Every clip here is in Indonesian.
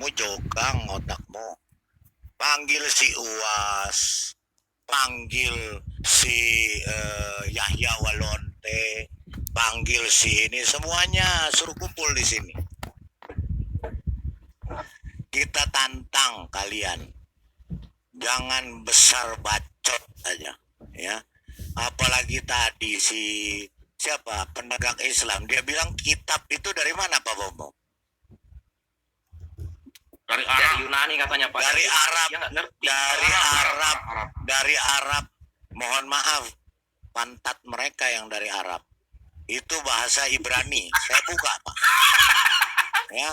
otakmu, jogang otakmu. Panggil si UAS, panggil si Yahya Walonte, panggil si ini, semuanya suruh kumpul di sini. Kita tantang kalian, jangan besar bacot aja, ya. Apalagi tadi si siapa penegak Islam, dia bilang kitab itu dari mana Pak Bobo? Dari Arab. Dari Yunani katanya Pak. Dari Arab. Dari Arab. Mohon maaf, pantat mereka yang dari Arab. Itu bahasa Ibrani. Saya buka Pak. Ya,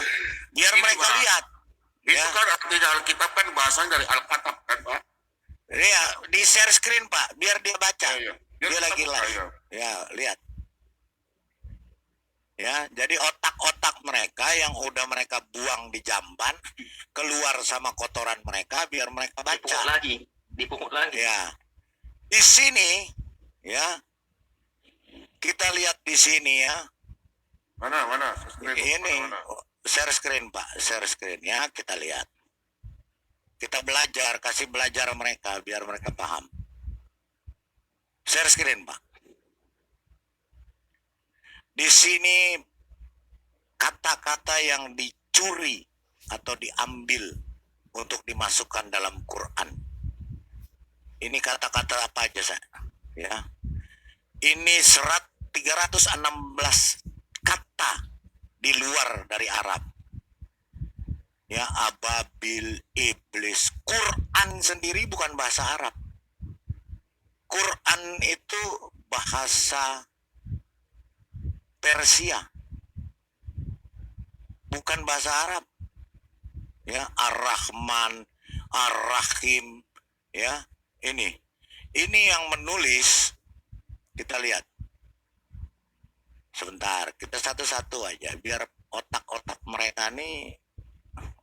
biar ini mereka Pak lihat. Itu ya kan artinya Alkitab kan bahasanya dari Alkitab kan Pak. Ya, di share screen Pak, biar dia baca. Ya. Dia lagi live. Ya, lihat. Ya, jadi otak-otak mereka yang udah mereka buang di jamban keluar sama kotoran mereka biar mereka baca. Dipukul lagi. Ya. Di sini ya. Kita lihat di sini ya. Mana? Ini mana? Share screen Pak, share screen ya, kita lihat. Kita belajar, kasih belajar mereka biar mereka paham. Share screen Pak. Di sini kata-kata yang dicuri atau diambil untuk dimasukkan dalam Quran. Ini kata-kata apa aja saya? Ya. Ini 316 kata di luar dari Arab. Ya, ababil, iblis. Quran sendiri bukan bahasa Arab. Quran itu bahasa Persia, bukan bahasa Arab. Ya, Ar-Rahman, Ar-Rahim, ya, ini yang menulis. Kita lihat. Sebentar, kita satu-satu aja, biar otak-otak mereka nih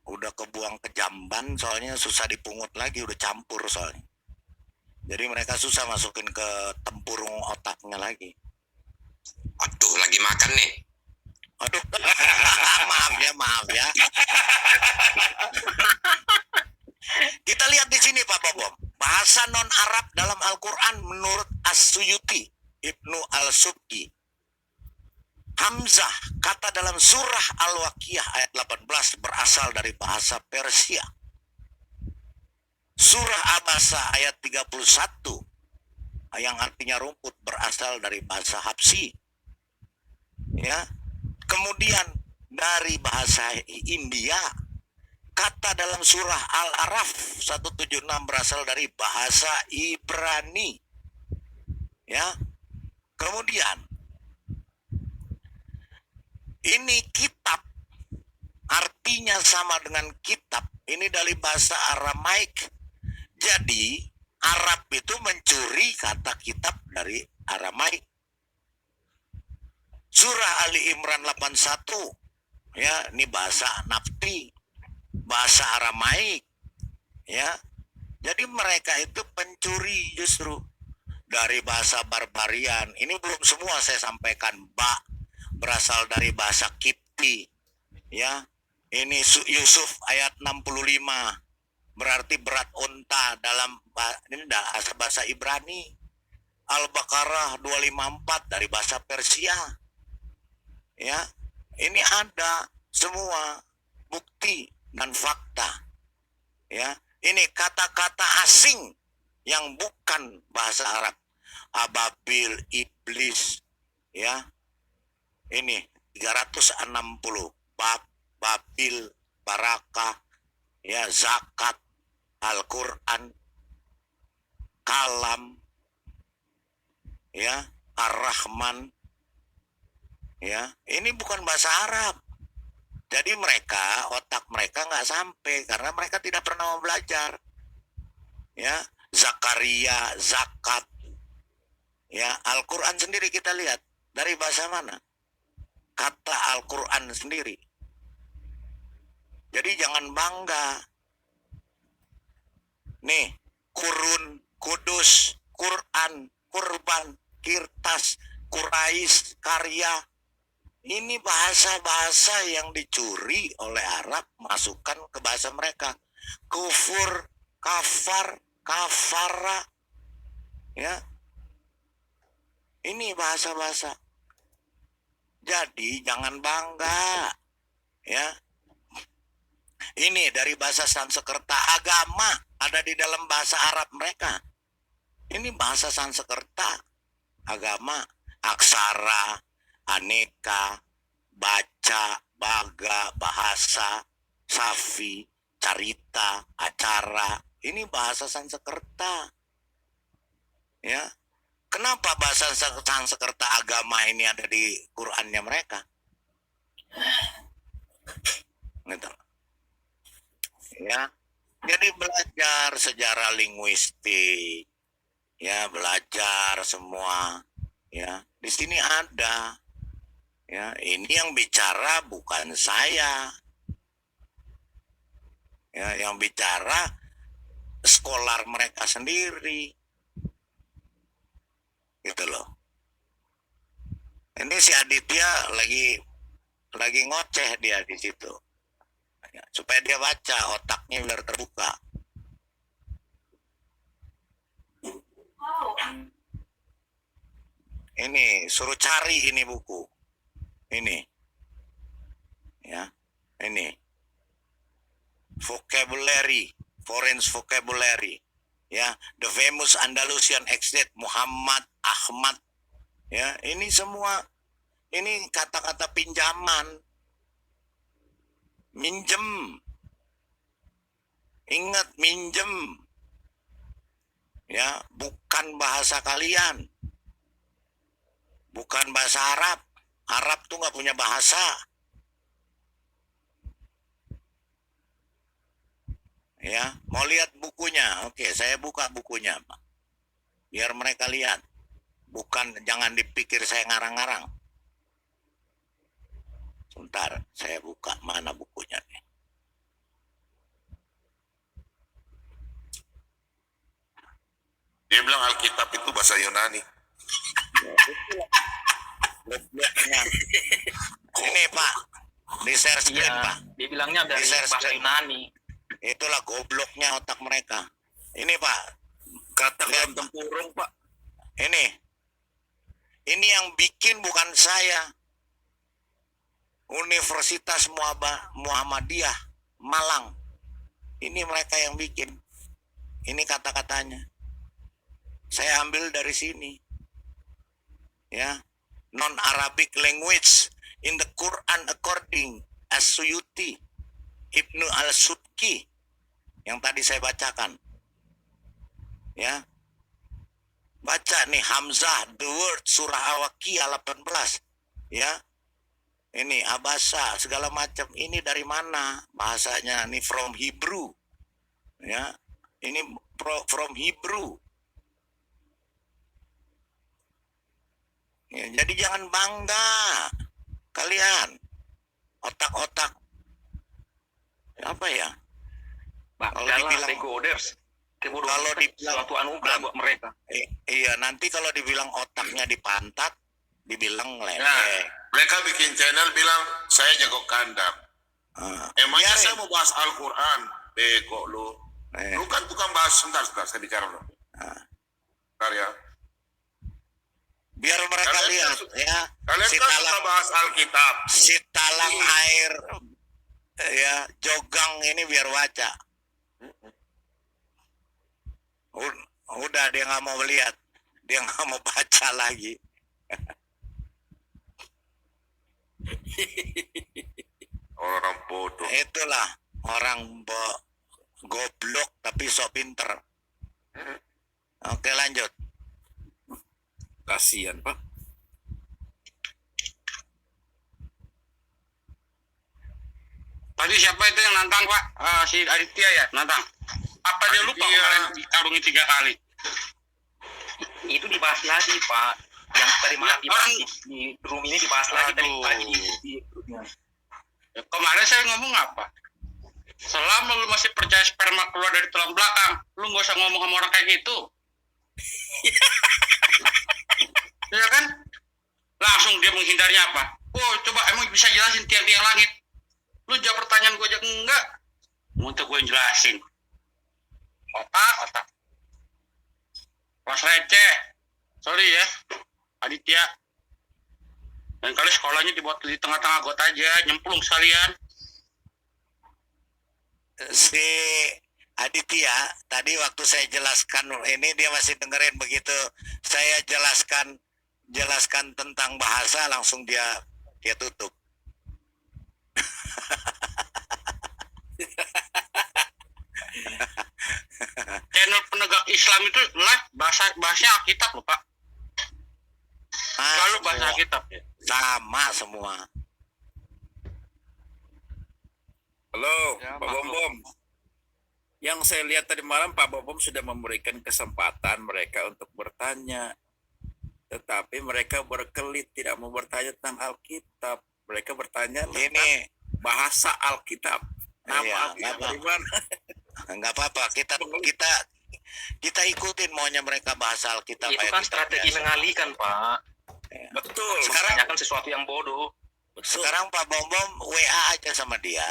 udah kebuang ke jamban, soalnya susah dipungut lagi, udah campur soalnya. Jadi mereka susah masukin ke tempurung otaknya lagi. Aduh, lagi makan nih. Aduh, maaf ya. Kita lihat di sini Pak Bobo. Bahasa non-Arab dalam Al-Quran menurut As-Suyuti, Ibnu Al-Subki. Hamzah, kata dalam surah Al-Waqiah ayat 18 berasal dari bahasa Persia. Surah Abasa ayat 31 yang artinya rumput berasal dari bahasa Habsi. Ya. Kemudian dari bahasa India, kata dalam surah Al-Araf 176 berasal dari bahasa Ibrani. Ya. Kemudian ini kitab, artinya sama dengan kitab. Ini dari bahasa Aramaik. Jadi Arab itu mencuri kata kitab dari Aramaik. Surah Ali Imran 81. Ya, ini bahasa Nafti, bahasa Aramaik. Ya. Jadi mereka itu pencuri justru dari bahasa barbarian. Ini belum semua saya sampaikan. Berasal dari bahasa Kipti. Ya. Ini Yusuf ayat 65. Berarti berat unta dalam ini bahasa Ibrani. Al-Baqarah 254 dari bahasa Persia. Ya, ini ada semua bukti dan fakta. Ya, ini kata-kata asing yang bukan bahasa Arab. Ababil, iblis, ya. Ini 360 Babil, barakah, ya, zakat, Al-Quran, kalam, ya, Ar-Rahman. Ya, ini bukan bahasa Arab. Jadi mereka, otak mereka nggak sampai karena mereka tidak pernah belajar. Ya, Zakaria, zakat. Ya, Al-Quran sendiri kita lihat dari bahasa mana? Kata Al-Quran sendiri. Jadi jangan bangga. Nih, kurun, kudus, Quran, kurban, kirtas, Quraisy, karya. Ini bahasa-bahasa yang dicuri oleh Arab, masukkan ke bahasa mereka. Kufur, kafar, kafara, ya. Ini bahasa-bahasa. Jadi jangan bangga, ya. Ini dari bahasa Sanskerta, agama ada di dalam bahasa Arab mereka. Ini bahasa Sanskerta, agama, aksara, aneka, baca, baga, bahasa, safi, carita, acara. Ini bahasa Sanskerta. Ya. Kenapa bahasa Sanskerta agama ini ada di Qur'annya mereka? Gitu. Ya. Jadi belajar sejarah linguistik. Ya, belajar semua. Ya, di sini ada. Ya, ini yang bicara bukan saya. Ya, yang bicara skolar mereka sendiri. Gitu loh. Ini si Aditya lagi ngoceh dia di situ. Ya, supaya dia baca, otaknya biar terbuka. Ini suruh cari ini buku. Ini. Ya. Ini. Vocabulary, foreign vocabulary. Ya, the famous Andalusian expert Muhammad Ahmad. Ya, ini semua ini kata-kata pinjaman. Minjem. Ingat, minjem. Ya, bukan bahasa kalian. Bukan bahasa Arab. Arab tuh nggak punya bahasa. Ya, mau lihat bukunya? Oke, saya buka bukunya, Pak. Biar mereka lihat. Bukan, jangan dipikir saya ngarang-ngarang. Sebentar, saya buka mana bukunya nih. Dia bilang Alkitab itu bahasa Yunani. Blok-bloknya. Ini Pak, di share screen Iya, Pak. dibilangnya dari Di share bahasa screen. Yunani. Itulah gobloknya otak mereka. Ini Pak, Kata lihat, dalam tempurung, Pak. ini yang bikin bukan saya. Universitas Muhammadiyah Malang. Ini mereka yang bikin. Ini kata-katanya. Saya ambil dari sini. Ya, non-Arabic language in the Quran according As-Suyuti, Ibnu Al-Sudki yang tadi saya bacakan. Ya. Baca nih Hamzah, the word surah Al-Waqiah 18. Ya. Ini Abasa segala macam. Ini dari mana bahasanya? Ini from Hebrew. Ya. Ini from Hebrew. Ya, jadi jangan bangga kalian otak-otak apa ya? Kalau Bangga lah, dibilang- decoders. Kebodohan kalau itu dibilang- suatu anugerah buat mereka. Iya, nanti kalau dibilang otaknya di pantat, dibilang Nah, leleh. mereka bikin channel bilang, saya jago kandang. Emangnya Biarin. saya mau bahas Al-Quran? Bego lu. Eh. Lu kan tukang bahas. Sebentar, saya bicara dulu. Bentar ya. Biar mereka Kalian lihat kan- ya. Kalian Si kan suka talang, bahas Alkitab. si talang air ya jogang ini biar baca. Udah dia nggak mau lihat, dia nggak mau baca lagi. Orang bodoh. Itulah orang goblok tapi sok pinter. Oke, lanjut. Kasihan, Pak. Tadi siapa itu yang nantang, Pak? Si Aditya ya, nantang. Apa dia lupa Aditya. kemarin dikarungi 3 kali? Itu dibahas lagi, Pak. Yang tadi malam Ya, dibahas orang- di room ini dibahas lagi tadi Aduh. pagi di grupnya. Ya, kemarin saya ngomong apa? Selama lu masih percaya sperma keluar dari tulang belakang, lu gak usah ngomong sama orang kayak gitu. Iya kan? Langsung dia menghindarnya apa? Oh, coba emang bisa jelasin tiang-tiang langit? Lu jawab pertanyaan gue aja enggak. Untuk gue jelasin. Otak. Kelas receh. Sorry ya, Aditya. Dan kali sekolahnya dibuat di tengah-tengah got aja, nyemplung sekalian. Si Aditya tadi waktu saya jelaskan ini dia masih dengerin begitu saya jelaskan tentang bahasa langsung dia tutup. Channel penegak Islam itu live bahasanya Alkitab loh Pak. Selalu bahasa Alkitab ya. Sama semua. Halo, Ya, Pak maklum. Bom. Yang saya lihat tadi malam Pak Bom sudah memberikan kesempatan mereka untuk bertanya. Tetapi mereka berkelit tidak mau bertanya tentang Alkitab. Mereka bertanya tentang Ini bahasa Alkitab. Nama Iya, Alkitab nggak dari mana? nggak apa-apa kita ikutin maunya mereka bahasa Alkitab. Itu kayak kan kita strategi biasa. mengalihkan, Pak. Betul. Menanyakan sesuatu yang bodoh. Sekarang Pak Bom WA aja sama dia.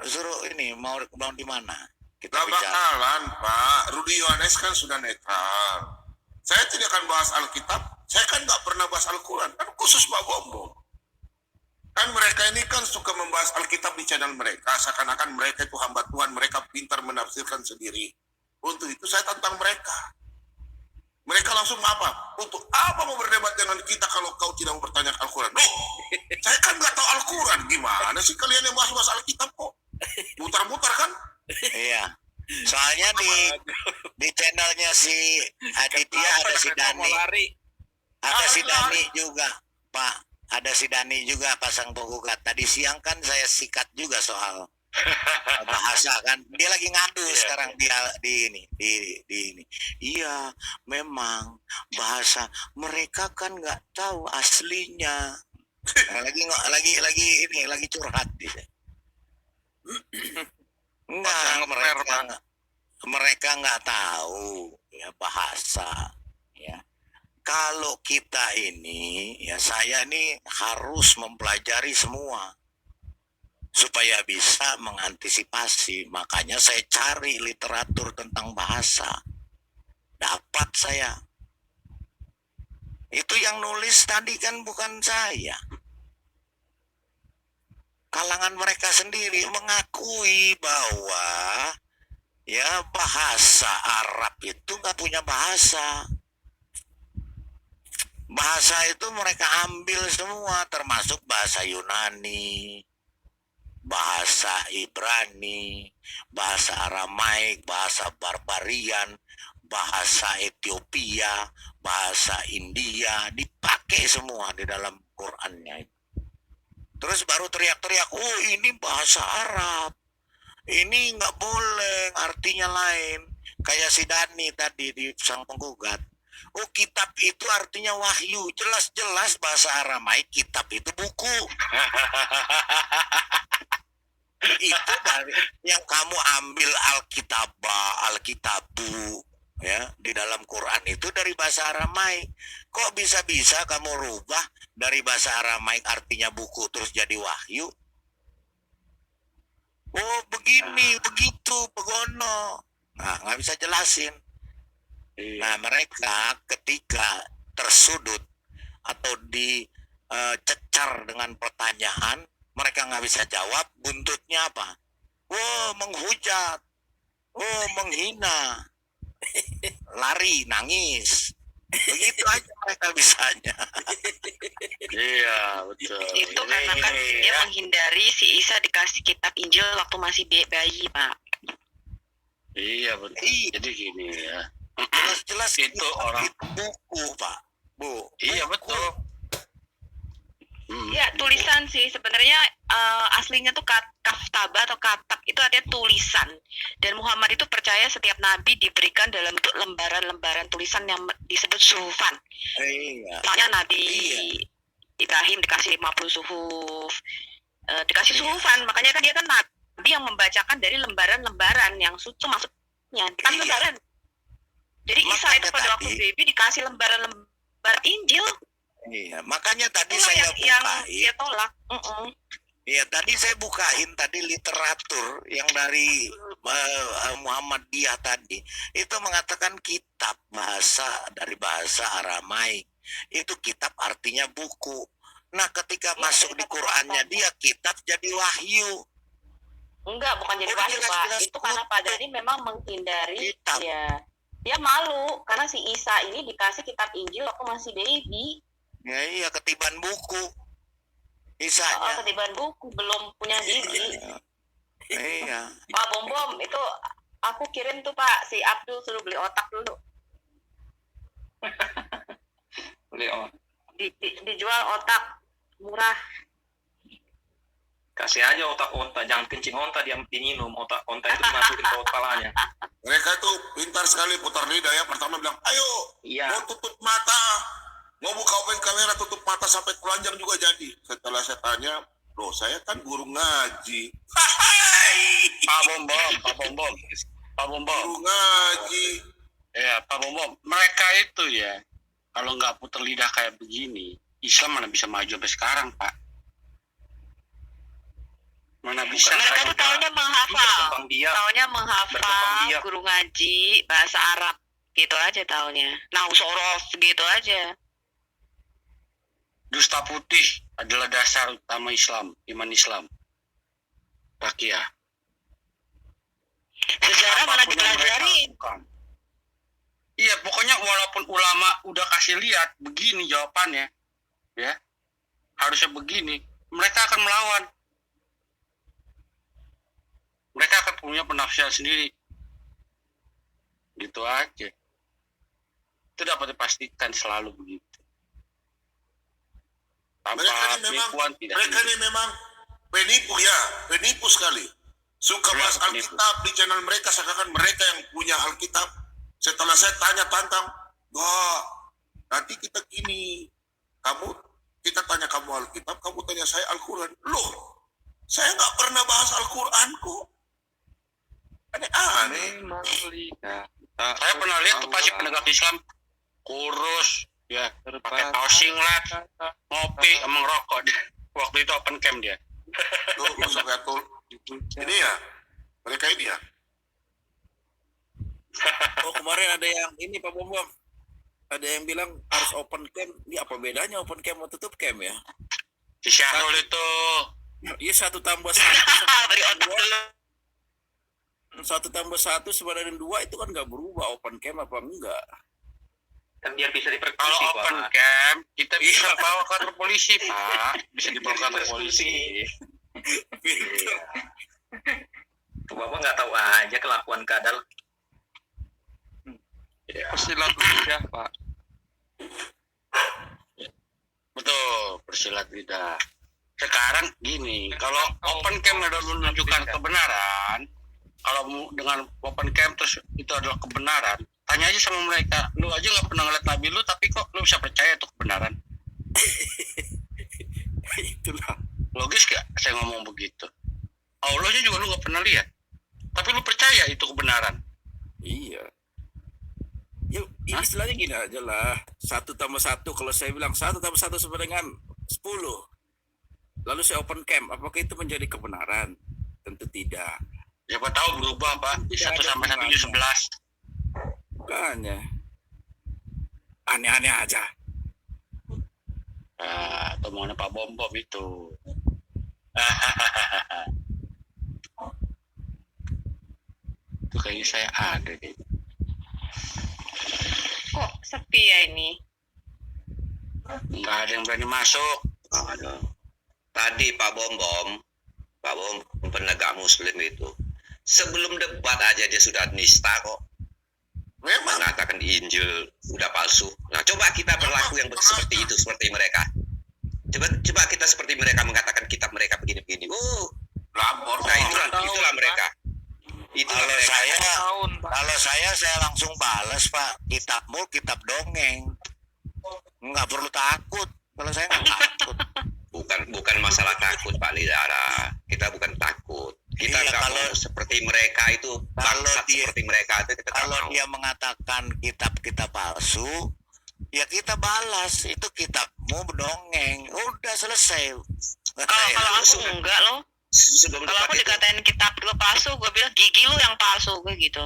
Suruh ini mau di mana? Kita Gak bicara. bakalan, Pak. Rudi Yohanes kan sudah netral. Saya tidak akan bahas Alkitab. Saya kan nggak pernah bahas Al-Quran. Kan khusus Pak Bombong. Kan mereka ini kan suka membahas Alkitab di channel mereka. Seakan-akan mereka itu hamba Tuhan. Mereka pintar menafsirkan sendiri. Untuk itu saya tantang mereka. Mereka langsung apa? Untuk apa mau berdebat dengan kita kalau kau tidak mau bertanya Al-Quran? Loh, saya kan nggak tahu Al-Quran. Gimana sih kalian yang bahas-bahas Alkitab kok? Mutar-mutar kan? Iya. Soalnya di channelnya si Aditya ada si Dani. Ada si Dani juga, Pak. Ada si Dani juga pasang penggugat. Tadi siang kan saya sikat juga soal bahasa kan. Dia lagi ngadu sekarang dia di ini. Iya, memang bahasa mereka kan nggak tahu aslinya. Nah, lagi curhat dia. Enggak, mereka nggak tahu ya bahasa ya. Kalau kita ini ya saya ini harus mempelajari semua supaya bisa mengantisipasi. Makanya saya cari literatur tentang bahasa. Dapat saya. Itu yang nulis tadi kan bukan saya. Kalangan mereka sendiri mengakui bahwa ya bahasa Arab itu nggak punya bahasa. Bahasa itu mereka ambil semua, termasuk bahasa Yunani, bahasa Ibrani, bahasa Aramaik, bahasa Barbarian, bahasa Ethiopia, bahasa India, dipakai semua di dalam Qur'annya itu. Terus baru teriak-teriak, oh ini bahasa Arab, ini nggak boleh, artinya lain. Kayak si Dani tadi di sang penggugat. Oh kitab itu artinya wahyu, jelas-jelas bahasa Aramaik, kitab itu buku. Itu dari yang kamu ambil Alkitabu ya di dalam Quran itu dari bahasa Aramaik. Kok bisa-bisa kamu rubah dari bahasa Aramaik artinya buku terus jadi wahyu? Oh begini, begitu, begono. Nah nggak bisa jelasin. Nah mereka ketika tersudut atau dicecar dengan pertanyaan, mereka nggak bisa jawab, buntutnya apa? Oh menghujat, oh menghina, lari, nangis. Begitu aja mereka bisanya. Iya, betul. Itu karena kan dia menghindari si Isa dikasih kitab Injil waktu masih bayi, Pak. Iya, betul. Iya. Jadi gini ya. Jelas-jelas Itu orang. itu buku, Pak. Bu. Iya, buku. betul. Ya, tulisan sih sebenarnya aslinya tuh kaftaba atau katab itu artinya tulisan. Dan Muhammad itu percaya setiap nabi diberikan dalam bentuk lembaran-lembaran tulisan yang disebut suhufan. Iya. Misalnya Nabi Iya. Ibrahim dikasih 50 suhuf, dikasih Iya. suhufan. Makanya kan dia kan nabi yang membacakan dari lembaran-lembaran yang suci maksudnya. Kan Iya. lembaran. Jadi Isa Makanya itu pada waktu tadi- baby dikasih lembaran-lembaran Injil. Iya, makanya tadi Itulah saya yang bukain. dia tolak. Iya, tadi saya bukain tadi literatur yang dari Muhammadiyah tadi. Itu mengatakan kitab dari bahasa Aramaik. Itu kitab artinya buku. Nah, ketika Iya, masuk dari di kata Qur'annya katanya. dia kitab jadi wahyu. Enggak, bukan jadi Udah wahyu, Pak. jelas-jelas Itu karena kutub. Pak Dhani memang menghindari, Kitab. ya. Dia malu karena si Isa ini dikasih kitab Injil waktu masih baby. Ya, iya, ketiban buku. Oh, Isanya. ketiban buku, belum punya diri. Iya. Pak Bom, itu aku kirim tuh Pak, si Abdul suruh beli otak dulu. Leon. Dijual otak murah. Kasih aja otak onta, jangan kencing onta dia diminum, otak onta itu dimasukin ke kepalanya. Mereka itu pintar sekali putar lidah ya. Pertama bilang, ayo, Iya. mau tutup mata. Mau buka open kamera, tutup mata sampai telanjang juga jadi. Setelah saya tanya, loh saya kan guru ngaji. Hai, Pak Bombom. guru ngaji. Ya, Pak Bombom. Mereka itu ya, kalau nggak putar lidah kayak begini, Islam mana bisa maju sampai sekarang, Pak? Mana bisa? Mereka tuh taunya menghafal. Berkembang biak. Taunya Berkembang menghafal, biak. guru ngaji, bahasa Arab. Gitu aja taunya. Sorof gitu aja. Dusta putih adalah dasar utama Islam, iman Islam. Takiyah. Sejarah mana Apapun yang mereka dipelajarin. lakukan. Iya, pokoknya walaupun ulama udah kasih lihat begini jawabannya, ya harusnya begini, mereka akan melawan. Mereka akan punya penafsiran sendiri. Gitu aja. Itu dapat dipastikan selalu begitu. Tanpa penipuan tidak. Mereka ini memang penipu sekali. Suka Ya, bahas penipu. Alkitab di channel mereka, seakan mereka yang punya Alkitab. Setelah saya tantang, wah, nanti kita gini, kita tanya kamu Alkitab, kamu tanya saya Al-Quran. Loh, saya nggak pernah bahas Al-Quran kok. Aneh-aneh. Saya pernah lihat tuh pasti penegak Islam kurus, ya pakai kaos singlet, ngopi, emang rokok dia. Waktu itu open camp dia. Tuh, masuk gatul. Ini ya, mereka ini ya. Oh, kemarin ada yang ini Pak Bom. Ada yang bilang harus open cam. Ini apa bedanya open cam sama tutup cam ya? Si Syahrul itu Iya 1+1 Beri otak dulu. 1+1 sama dengan 2 itu kan nggak berubah open cam apa enggak? Kan biar bisa kalau dipersekusi, open Pak. camp kita bisa bawa ke kantor polisi, Pak. Bisa dibawa ke kantor polisi. Iya. Bapak nggak tahu aja kelakuan kadal. Persilat lidah, Pak. Betul, persilat lidah. Sekarang gini, kalau open cam udah menunjukkan kebenaran, kalau dengan open cam terus itu adalah kebenaran, tanya aja sama mereka, lu aja nggak pernah ngeliat Nabi lu, tapi kok lu bisa percaya itu kebenaran? Itulah. Logis gak saya ngomong begitu? Allahnya juga lu nggak pernah lihat, tapi lu percaya itu kebenaran. Iya. Ya, istilahnya gini aja lah. 1+1 kalau saya bilang 1+1 sama dengan 10. Lalu saya open cam, apakah itu menjadi kebenaran? Tentu tidak. Siapa tahu berubah, Pak. Di Tidak 1 ada sampai 1 jadi 11. Makanya. Aneh-aneh aja. Ah, omongannya Pak Bom itu. Itu kayaknya saya ada deh. Kok sepi ya ini? Nggak ada yang berani masuk. Ada. Tadi Pak Bom, penegak Muslim itu, sebelum debat aja dia sudah nista kok, Memang. mengatakan Injil udah palsu. Nah, coba kita berlaku yang seperti itu, seperti mereka. Coba kita seperti mereka, mengatakan kitab mereka begini-begini. Lapor. Nah itulah mereka. Itulah Kalau mereka. saya langsung balas, Pak. Kitabmu kitab dongeng. Nggak perlu takut. Kalau saya nggak takut. Bukan masalah takut, Pak Lidara. Kita bukan takut. Kita Iya, nggak kalau- mau seperti mereka itu, bangsat dia- seperti mereka itu kita nggak Kalau mau. dia mengatakan kitab-kitab palsu, ya kita balas, itu kitabmu dongeng, udah selesai. Kalau aku enggak loh. Sebelum Kalau aku debat itu, dikatain kitab lu palsu, gue bilang gigi lu yang palsu, gue gitu.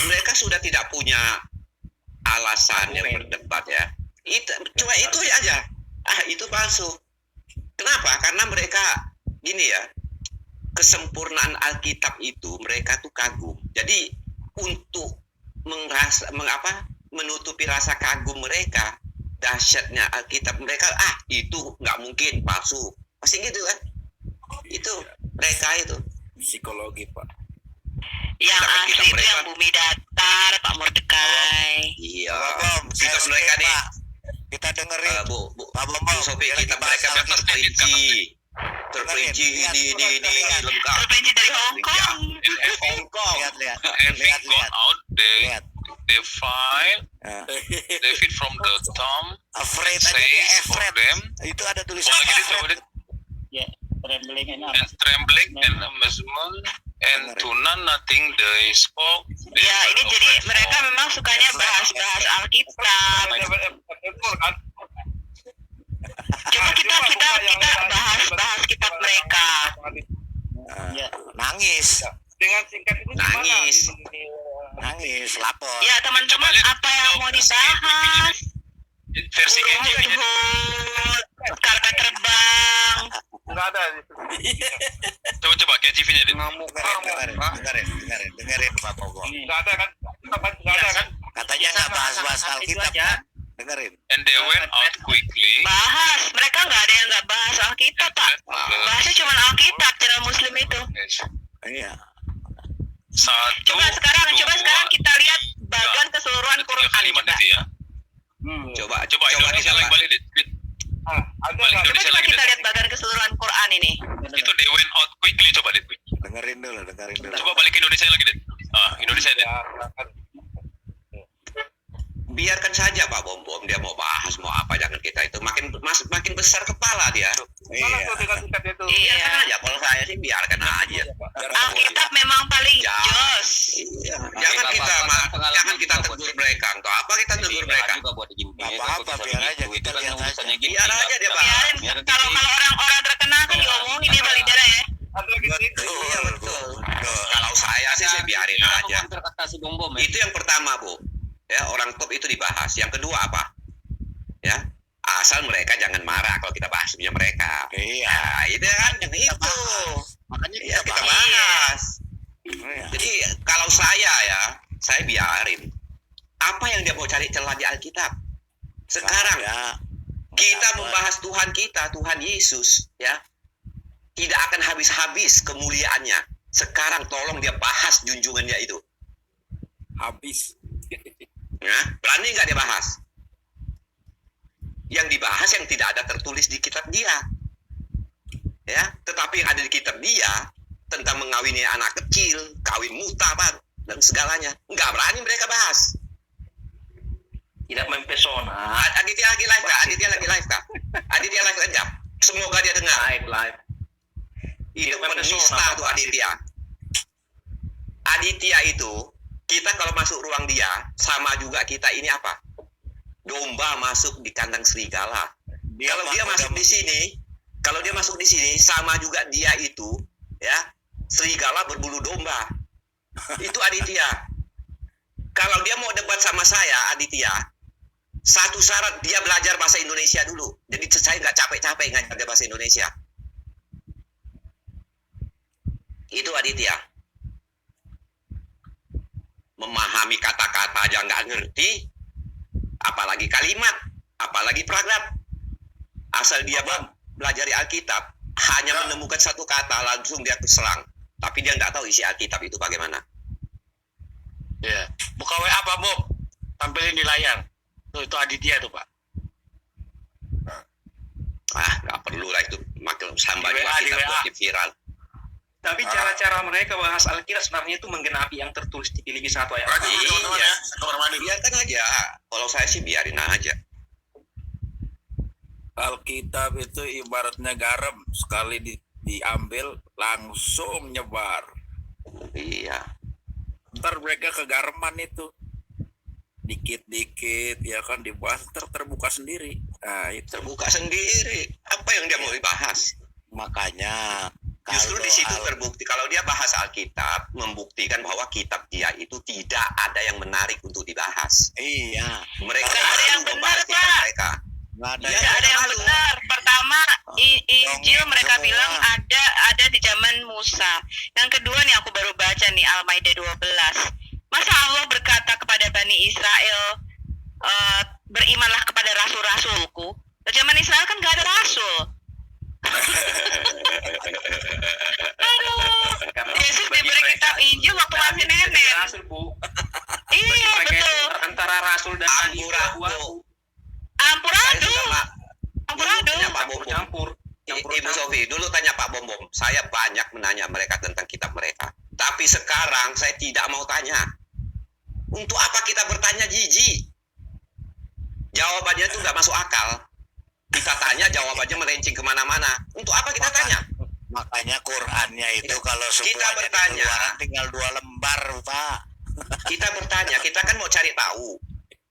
mereka sudah tidak punya alasan yang berdebat ya. Cuma itu aja. Itu palsu. Kenapa? Karena mereka gini ya, kesempurnaan Alkitab itu mereka tuh kagum. Jadi untuk menutupi rasa kagum mereka, dahsyatnya Alkitab mereka, itu nggak mungkin palsu. Pasti gitu kan? Itu mereka itu. Psikologi, Pak. Yang Tapi asli kita itu mereka- yang bumi datar, Pak Mordekai. Iya. Bom, Kita mereka nih, kita dengerin. Bu Pak Bom, Bu Sofi, dia kita lagi mereka bahas terperinci Lihat, ini lengkap. Terperinci dari Hong Kong. Hong Kong. lihat. And we Lihat, gone lihat. out, Lihat. they find Ya. David from the tomb, Afraid aja dia, says for afraid. them, Itu ada tulisan lagi dia afraid. coba and trembling and amazement, and to none nothing they spoke. They Ya, ini were jadi afraid mereka of- memang sukanya bahas-bahas Alkitab. Coba kita bahas kitab mereka. Nangis, Dengan singkat ini nangis, lapor. Ya, teman-teman, apa yang mau dibahas? versi KJV -nya. Hut, karpet terbang. nggak ada. Coba KJV-nya deh. Dengerin Pak Bogor. Nggak ada kan? Nggak ada kan? Katanya nggak bahas-bahas Alkitab kan? Dengerin. And they went out quickly. Bahas, mereka nggak ada yang nggak bahas Alkitab, Pak. Bahasnya cuma Alkitab, channel Muslim itu. Iya. Satu, Coba sekarang dua, kita lihat bagian keseluruhan ada 3 Quran. kalimat Coba. itu ya. Coba Indonesia lagi balik deh. Ada Balik nggak? Indonesia Coba lagi kita deh. lihat bagian keseluruhan Quran ini. Itu they went out quickly, coba deh. Dengerin dulu. Coba balik ke Indonesia lagi deh. Indonesia deh. Biarkan saja Pak Bom dia mau bahas mau apa, jangan kita itu makin besar kepala dia. Mana tuh dengan singkat itu? Iya. Biarkan aja, kalau saya sih biarkan aja. Alkitab memang paling Ya. jos. Iya. Jangan kita tegur mereka. Untuk apa kita tegur mereka? Apa-apa, biar aja, kita lihat aja. Biar aja dia bahas. Biarin. Kalau orang terkenal kan diomongin ya Balidara ya. Ada gitu. Iya betul. Kalau saya sih saya biarin aja. Itu yang pertama Bu. Ya, orang top itu dibahas. Yang kedua apa? Ya, asal mereka jangan marah kalau kita bahas punya mereka. Iya. Nah, itu kan itu. Makanya Ya, kita bahas. bahas. Iya. Jadi kalau saya biarin. Apa yang dia mau cari celah di Alkitab? Sekarang Ya. kita membahas Tuhan kita, Tuhan Yesus, ya. Tidak akan habis-habis kemuliaannya. Sekarang tolong dia bahas junjungannya itu. Habis. Ya, berani nggak dia bahas? Yang dibahas yang tidak ada tertulis di kitab dia. Ya, tetapi yang ada di kitab dia tentang mengawini anak kecil, kawin muta, Pak, dan segalanya. Nggak berani mereka bahas. Tidak mempesona. Aditya lagi live kah? Aditya live aja. Semoga dia dengar. Live. Itu penista tuh Aditya. Aditya itu, kita kalau masuk ruang dia, sama juga kita ini apa? Domba masuk di kandang serigala. Kalau dia masuk di sini, sama juga dia itu, ya, serigala berbulu domba. Itu Aditya. Kalau dia mau debat sama saya, Aditya, satu syarat dia belajar bahasa Indonesia dulu. Jadi saya nggak capek-capek ngajar dia bahasa Indonesia. Itu Aditya. Memahami kata-kata aja nggak ngerti, apalagi kalimat, apalagi paragraf. Asal dia belajar di Alkitab, hanya menemukan satu kata langsung dia keserang. Tapi dia nggak tahu isi Alkitab itu bagaimana. Ya. Buka WA Pak Bob. Tampilin di layar. Tuh, itu Aditya tuh Pak. Nggak perlu lah itu, makin sambil Di WA, di kita WA. buat viral. Tapi cara-cara mereka bahas Alkitab sebenarnya itu menggenapi yang tertulis di Filipi 1 ayat 4. Iya, biarkan aja. Kalau saya sih biarin aja. Alkitab itu ibaratnya garam, sekali diambil langsung nyebar. Iya. ntar mereka kegarman itu dikit-dikit ya kan dibahas, terbuka sendiri. Nah itu Terbuka sendiri. Apa yang dia mau dibahas? Makanya Justru kalau di situ al- terbukti kalau dia bahas Alkitab, membuktikan bahwa kitab dia itu tidak ada yang menarik untuk dibahas. iya, Mereka Nggak ada yang malu benar, membahas kitab Pak. mereka. nggak ada Iya, Tidak ada yang malu. benar. Pertama, Injil Dongeng mereka semua. bilang ada di zaman Musa. Yang kedua nih aku baru baca nih Al-Maidah 12. Masa Allah berkata kepada Bani Israel, berimanlah kepada rasul-rasulku. Di zaman Israel kan gak ada rasul. Aduh, Yesus diberi kitab Injil waktu masih nenek. Rasul, Bu. Iya Pakai betul. antara rasul dan nabi itu Amburadul. Saya Ampuradul. suka Pak. Ampuradul. Tanya Pak Bom Bom. campur. Ibu Sofi, dulu tanya Pak Bom Bom. Saya banyak menanya mereka tentang kitab mereka. Tapi sekarang saya tidak mau tanya. Untuk apa kita bertanya jijik? Jawabannya itu nggak masuk akal. Kita tanya, jawabannya melenceng kemana-mana. Untuk apa kita tanya? makanya Qurannya itu kalau Kita semuanya bertanya. dikeluaran tinggal 2 lembar, Pak. Kita bertanya, kita kan mau cari tahu.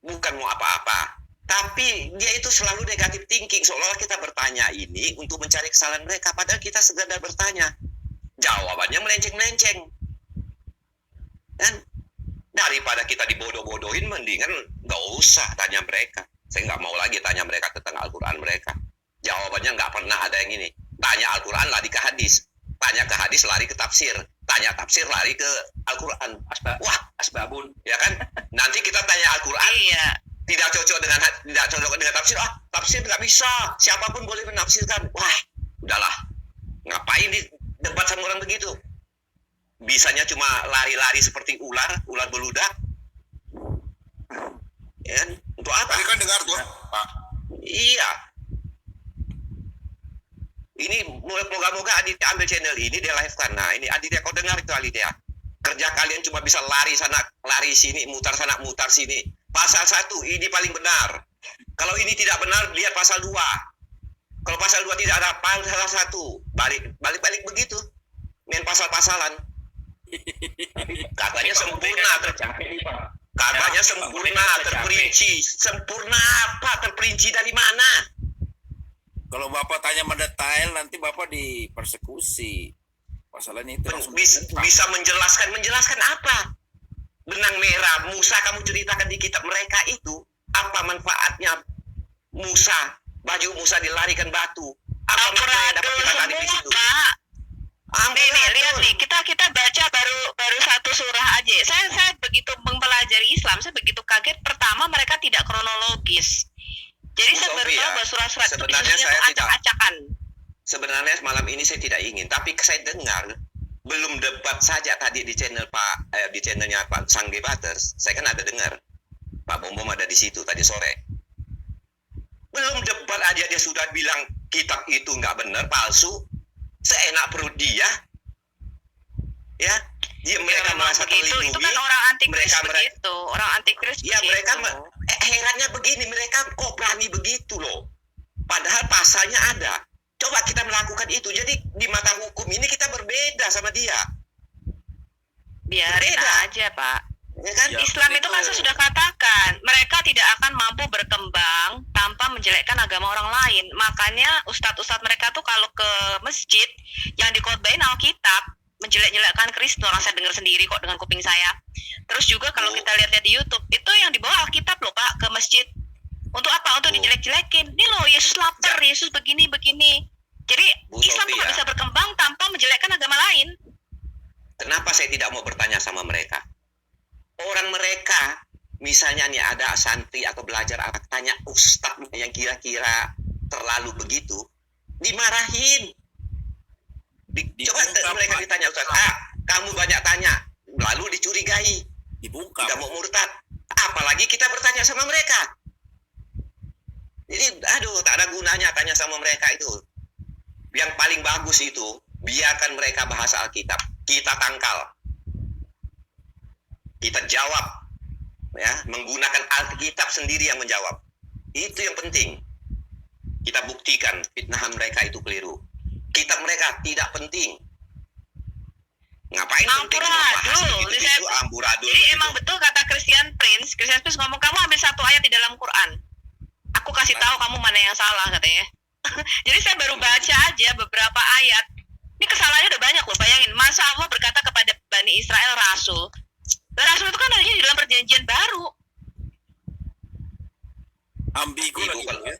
Bukan mau apa-apa. Tapi dia itu selalu negatif thinking. Seolah-olah kita bertanya ini untuk mencari kesalahan mereka. Padahal kita sekedar bertanya. Jawabannya melenceng-melenceng. Dan daripada kita dibodoh-bodohin, mendingan nggak usah tanya mereka. Saya nggak mau lagi tanya mereka tentang Al-Quran mereka. Jawabannya nggak pernah ada yang ini. Tanya Al-Quran, lari ke hadis. Tanya ke hadis, lari ke tafsir. Tanya tafsir, lari ke Al-Quran. Wah, Asbabun. ya kan? Nanti kita tanya Al-Quran, Iya. tidak cocok dengan tafsir. Tafsir nggak bisa. Siapapun boleh menafsirkan. Wah, udahlah. Ngapain di debat sama orang begitu? Bisanya cuma lari-lari seperti ular beludak. Ya kan? Untuk apa? Tadi kan dengar tuh, Pak. Iya. Ini moga-moga Aditya ambil channel ini, dia live-kan. Nah, ini Aditya, kau dengar itu Aditya. Kerja kalian cuma bisa lari sana, lari sini, mutar sana, mutar sini. Pasal 1, ini paling benar. Kalau ini tidak benar, lihat pasal 2. Kalau pasal 2 tidak ada, pasal 1. Balik-balik begitu. Main pasal-pasalan. Katanya sempurna, katanya sempurna, terperinci. Sempurna apa? Terperinci dari mana? kalau Bapak tanya mendetail nanti Bapak dipersekusi. Masalahnya itu langsung Bisa menjelaskan apa? Benang merah Musa kamu ceritakan di kitab mereka itu apa manfaatnya Musa, baju Musa dilarikan batu, apa makna yang dapat kita tarik di semua, situ? Pak. Nih, Amburadul. lihat nih, kita baca baru satu surah aja. Saya begitu mempelajari Islam, saya begitu kaget. Pertama, mereka tidak kronologis. Jadi Bu saya baru Sofi, tahu ya, bahwa surat-surat itu sebenarnya isinya saya tuh tidak- acak-acakan. Sebenarnya malam ini saya tidak ingin, tapi saya dengar belum debat saja tadi di channel di channelnya Pak Sang Debaters. Saya kan ada dengar Pak Bom Bom ada di situ tadi sore. Belum debat aja dia sudah bilang kitab itu nggak benar, palsu. Seenak perut dia. Ya, mereka Memang merasa begitu. terlindungi. Itu kan orang antikris Mereka- begitu. Orang antikris Ya begitu. mereka herannya begini, mereka kok berani begitu loh. Padahal pasalnya ada. Coba kita melakukan itu. Jadi di mata hukum ini kita berbeda sama dia. Biarin Beda. aja, Pak. Ya kan? Islam itu kan saya sudah katakan, mereka tidak akan mampu berkembang tanpa menjelekkan agama orang lain. Makanya ustadz-ustadz mereka tuh kalau ke masjid yang dikhotbahin Alkitab, menjelek-jelekkan Kristen, orang saya dengar sendiri kok dengan kuping saya. Terus juga kalau kita lihat di YouTube, itu yang dibawa Alkitab loh Pak ke masjid. Untuk apa? Untuk dijelek-jelekin. Ini loh Yesus lapar, Yesus begini-begini. Jadi Bu Islam Sofi, tuh nggak ya. bisa berkembang tanpa menjelekkan agama lain. Kenapa saya tidak mau bertanya sama mereka? Orang mereka, misalnya nih ada santri atau belajar anak tanya ustadz yang kira-kira terlalu begitu, dimarahin. Coba Dibungkam, mereka Pak. ditanya ustadz, kamu banyak tanya, lalu dicurigai, dibungkam. udah mau murtad. Apalagi kita bertanya sama mereka. Jadi, aduh, tak ada gunanya tanya sama mereka itu. Yang paling bagus itu, biarkan mereka bahas Alkitab. Kita tangkal. Kita jawab. Ya, menggunakan Alkitab sendiri yang menjawab. Itu yang penting. Kita buktikan fitnah mereka itu keliru. Kitab mereka tidak penting. Ngapain penting membahas Amburadul. gitu-gitu, amburadul Jadi gitu. emang betul kata Christian Prince ngomong, kamu ambil satu ayat di dalam Quran. Aku kasih tahu kamu mana yang salah, katanya. Jadi saya baru baca aja beberapa ayat. Ini kesalahannya udah banyak loh. Bayangin, masa Allah berkata kepada Bani Israel rasul. Rasul itu kan adanya di dalam perjanjian baru. Ambigu Ibu, lagi. kalau- Ya.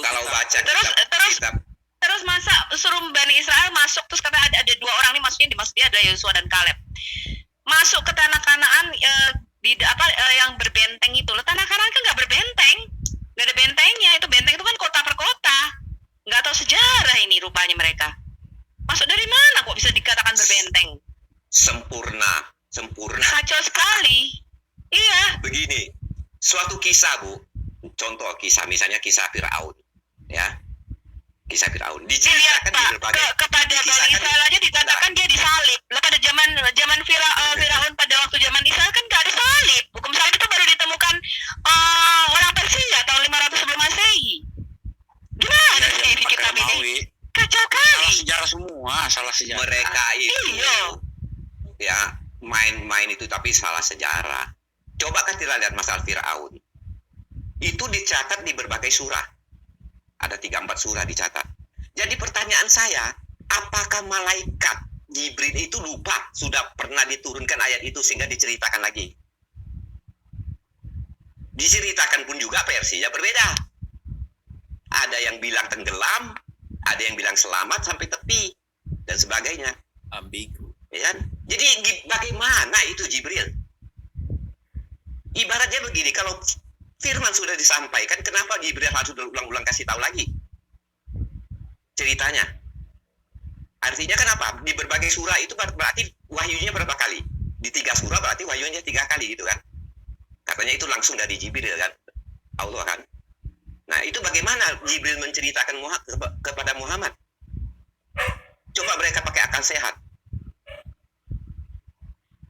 Kalau baca Terus- kitab Terus masa suruh Bani Israel masuk, terus kata ada dua orang nih, maksudnya ada Yosua dan Kaleb. Masuk ke tanah Kanaan yang berbenteng itu. Loh, tanah Kanaan kan nggak berbenteng. Nggak ada bentengnya. Itu benteng itu kan kota per kota. Nggak tahu sejarah ini rupanya mereka. Masuk dari mana kok bisa dikatakan berbenteng? sempurna. Kacau sekali. Iya. Begini, suatu kisah, Bu. Contoh kisah, misalnya kisah Firaun, ya. Kisah Firaun Dilihat diceritakan di Pak, berbagai kepada Bani dikisahkan di- Israel aja dikatakan dia disalib. Lah pada zaman Firaun pada waktu zaman Israel kan nggak ada salib. Hukum salib itu baru ditemukan orang Persia tahun 500 sebelum Masehi. Gimana sih di kitab ini? Kacau Salah kali. sejarah semua, salah sejarah. mereka itu Iya. ya main-main itu tapi salah sejarah. Coba kan kita lihat masalah Firaun. Itu dicatat di berbagai surah. Ada 3-4 surah dicatat. Jadi pertanyaan saya, apakah malaikat Jibril itu lupa sudah pernah diturunkan ayat itu sehingga diceritakan lagi? Diceritakan pun juga versinya berbeda. Ada yang bilang tenggelam, ada yang bilang selamat sampai tepi, dan sebagainya. Ambigu. Ya kan? Jadi bagaimana itu Jibril? Ibaratnya begini, kalau firman sudah disampaikan, kenapa Jibril harus ulang-ulang kasih tahu lagi ceritanya? Artinya kenapa? Di berbagai surah itu berarti wahyunya berapa kali? Di 3 surah berarti wahyunya 3 kali gitu kan? Katanya itu langsung dari Jibril kan? Allah kan? Nah itu bagaimana Jibril menceritakan kepada Muhammad? Coba mereka pakai akal sehat.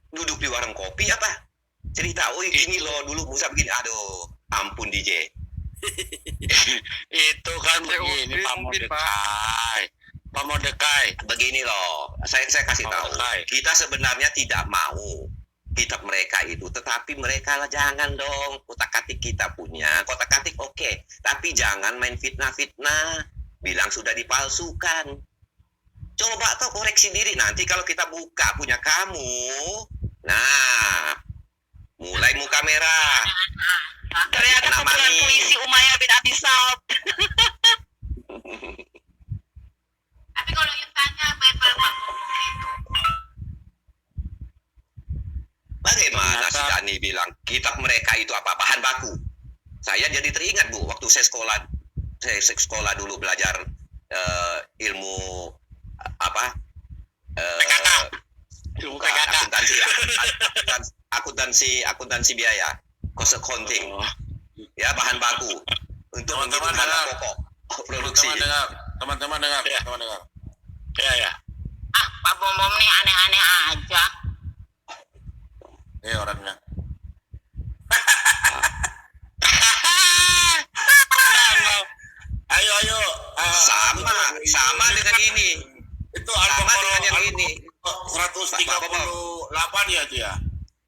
Duduk di warung kopi apa? Cerita, oh ini loh dulu Musa begini. Aduh, ampun DJ. Itu kan begini Pak Mordekai. Begini loh, saya kasih tahu. Kita sebenarnya tidak mau kitab mereka itu, tetapi mereka lah jangan dong kotak-katik kita punya. Kotak-katik oke, tapi jangan main fitnah-fitnah. Bilang sudah dipalsukan. Coba tuh koreksi diri nanti kalau kita buka punya kamu. Nah, mulai muka merah. Ternyata Kena kumpulan mani. puisi Umayyah bin Abi Salt. Tapi kalau yang tanya baik-baik Bagaimana si Dani bilang kitab mereka itu apa? Bahan baku. Saya jadi teringat Bu, waktu saya sekolah dulu belajar ilmu apa? Ilmu Bukan, PKK. akuntansi biaya, cost accounting. Ya, bahan baku untuk Teman-teman menghitung bahan dengar. pokok produksi. Teman-teman dengar. Ya. Pak Bom nih aneh-aneh aja. Orangnya. Ayo. Sama dengan ini. Itu Sama dengan yang ini. 138 ya itu ya.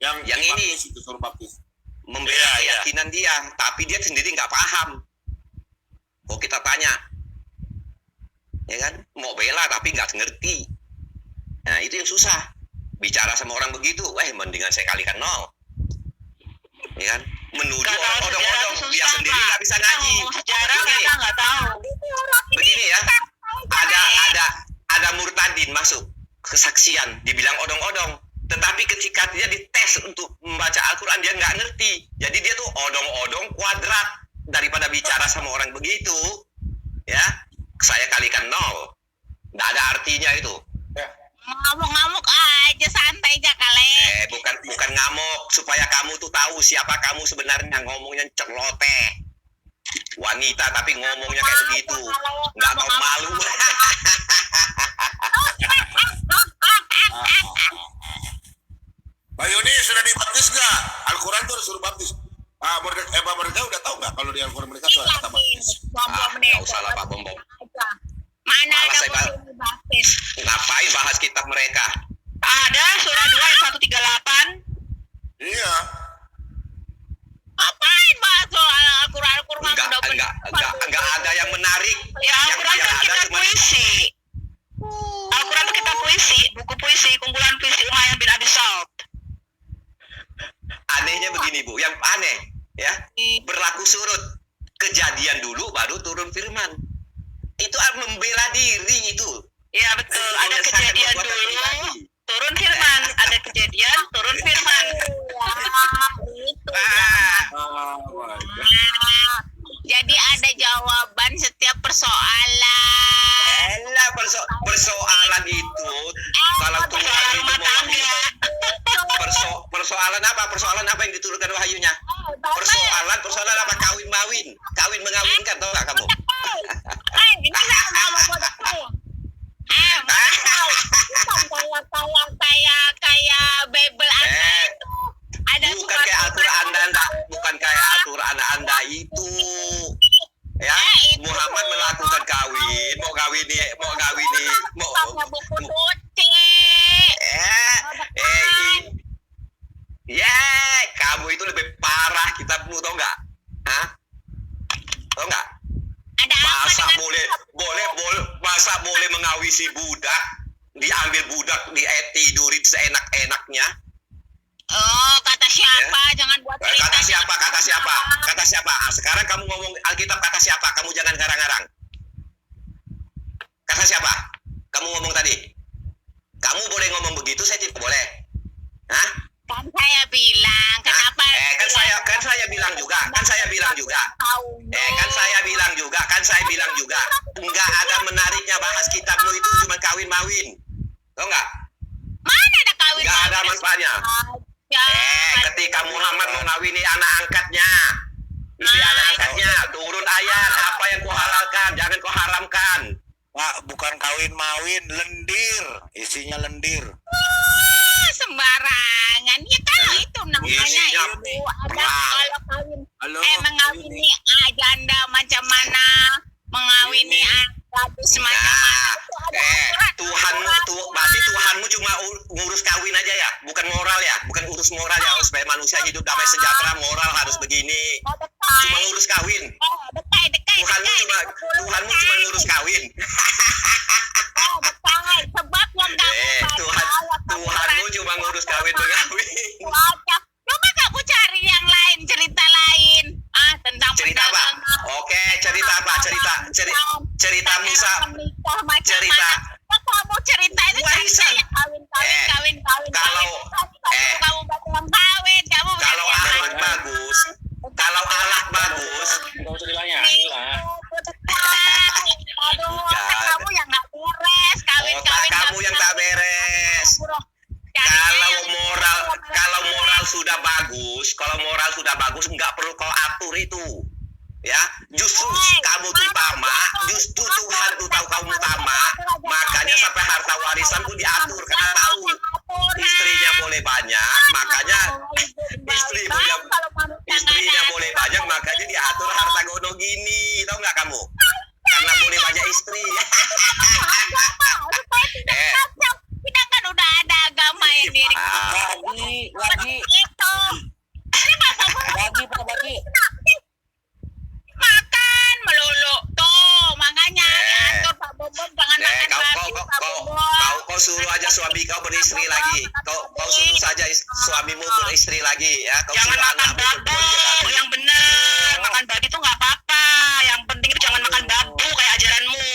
Yang ini. baptis itu suruh baptis. Membela Iya. keyakinan dia, tapi dia sendiri nggak paham. Kok kita tanya, ya kan? Mau bela tapi nggak ngerti. Nah itu yang susah. Bicara sama orang begitu, mendingan saya kalikan 0. Ya kan? Menuduh Nggak tahu orang sejarah odong-odong, itu dia susah, sendiri Pak. nggak bisa ngaji. Ngomong sejarah Begini, mereka nggak tahu. begini ya, ada murtadin masuk kesaksian, dibilang odong-odong. Tetapi ketika dia dites untuk membaca Al-Quran, dia nggak ngerti. Jadi dia tuh odong-odong kuadrat. Daripada bicara sama orang begitu, ya, saya kalikan 0. Nggak ada artinya itu. Ngamuk-ngamuk aja, santai aja kali. Bukan ngamuk. Supaya kamu tuh tahu siapa kamu sebenarnya. Ngomongnya celoteh. Wanita tapi ngomongnya kayak begitu. Nggak tahu malu. Pak Yuni sudah dibaptis nggak? Al-Quran tuh suruh baptis. Pak Mordeka udah tahu nggak kalau di Al-Quran mereka tuh ada kata baptis? Nggak usah lah Pak Bom. Mana Malah ada saya muslim baptis? Ngapain bahas kitab mereka? Ada surah 2 ayat 138. Iya. Apain bahas soal Al-Quran Enggak ada yang menarik. Ya, Al-Quran Yang kan ada kitab cuma puisi. Al-Quran itu kitab puisi, buku puisi, kumpulan puisi Umayyah bin Abi Salt. anehnya begini Bu, yang aneh ya, berlaku surut. Kejadian dulu baru turun firman. Itu membela diri itu. Ya betul, ada kejadian dulu, turun firman, ada kejadian, turun firman. Jadi ada jawaban setiap persoalan. Elah, persoalan itu kalau Tuhan Persoalan itu rumah mau tangga. persoalan apa yang diturunkan wahyunya? Persoalan apa? Kawin mengawinkan, tahu nggak kamu? Ini sama mau tahu. Kayak Bible Anda itu. Ada Bukan kayak Al-Quran Anda itu. Ya, Muhammad melakukan kawin, mau buku suci. Kamu itu lebih parah kitabmu, tau nggak? Hah? Tau nggak? Ada Masa boleh mengawisi budak, diambil budak, tidurin seenak-enaknya? Oh, kata siapa? Jangan buat cerita. Kata siapa? Sekarang kamu ngomong Alkitab kata siapa? Kamu jangan ngarang-ngarang. Kata siapa? Kamu ngomong tadi. Kamu boleh ngomong begitu, saya tidak boleh. Hah? Kan saya bilang, kenapa? Kan saya bilang juga. Kan saya bilang juga. Enggak ada menariknya bahas kitabmu itu cuma kawin-mawin. Tahu nggak? Mana ada kawin? Enggak ada manfaatnya. Ya. Ketika Muhammad mau ngawini anak angkatnya, istri anak angkatnya, turun ayat, apa yang kau halalkan, jangan kau haramkan. Pak, bukan kawin-mawin, lendir. Isinya lendir. Sembarangan. Ya kalau itu namanya Isinya itu ada kalau kawin. Halo. Mengawini janda macam mana? Mengawini gadis macam mana? Itu ada aturan. Berarti Tuhanmu cuma ngurus kawin aja ya, bukan moral ya, bukan urus moral ya, supaya manusia hidup damai sejahtera, moral harus begini. Cuma ngurus kawin. Tuhanmu cuma ngurus kawin. Sebab yang Tuhanmu cuma ngurus kawin mengawin. Coba kamu cari yang lain, cerita lain. Tentang Cerita apa? Oke, cerita apa? Cerita Musa. Cerita. Kamu cerita itu Warisan. kawin. Kalau Kamu batal kawin, kamu kalau Allah bagus, Enggak usah dilanya. Aduh, otak kamu yang nggak beres, otak kamu yang tak beres. Kalau moral sudah bagus, nggak perlu kau atur itu. Ya, justru kamu utama, justru Tuhan tuh tahu kamu utama, makanya sampai harta warisan pun diatur karena tahu istrinya boleh banyak, makanya istrinya boleh banyak, makanya diatur harta gono gini, tahu nggak kamu? Karena boleh banyak istri. Kita kan udah ada agama ini. Lagi. Itu. Ini masa Bagi. makan melulu tuh, makanya diatur Pak Bobon jangan makan babi Pak Bobon. Kau suruh aja suami kau beristri lagi. Kau suruh saja suamimu beristri lagi ya. Kau Jangan suruh makan anakmu babu, beristri. yang benar. Makan babi itu nggak apa-apa. Yang penting itu jangan makan babu kayak ajaranmu.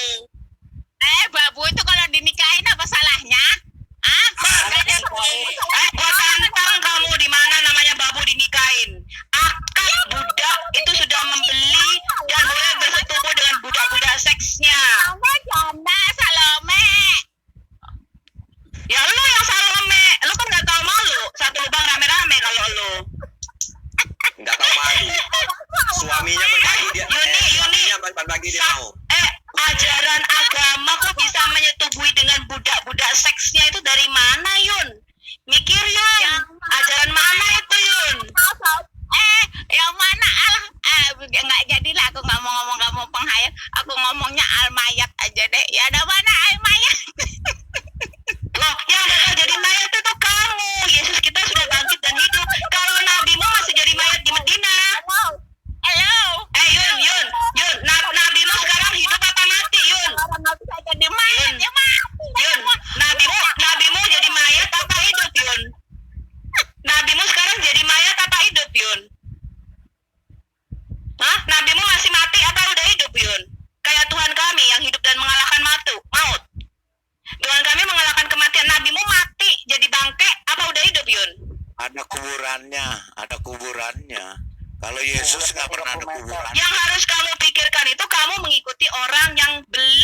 Babu itu kalau dinikahin apa salahnya? Gua tantang kamu di mana namanya babu dinikahin. Akad budak itu sudah membeli dan boleh bersetubuh dengan budak-budak seksnya. Kamu janda Salome. Ya lu yang Salome, lu kan nggak tahu malu. Satu lubang rame-rame kalau lu. Nggak tahu malu. Suaminya berbagi dia mau. Ajaran agama kok bisa menyetubui dengan budak-budak seksnya itu dari mana, Yun? Mikir, Yun. Ajaran mana itu, Yun? Yang mana nggak jadilah aku nggak mau ngomong kamu penghayal, aku ngomongnya al-mayat aja deh. Ya ada mana al-mayat? Loh, yang bakal jadi mayat masih mati apa udah hidup, Yun? Kayak Tuhan kami yang hidup dan mengalahkan maut. Tuhan kami mengalahkan kematian. Nabimu mati jadi bangke apa udah hidup, Yun? Ada kuburannya. Kalau Yesus nggak pernah ada kuburan. Yang harus kamu pikirkan itu kamu mengikuti orang yang beli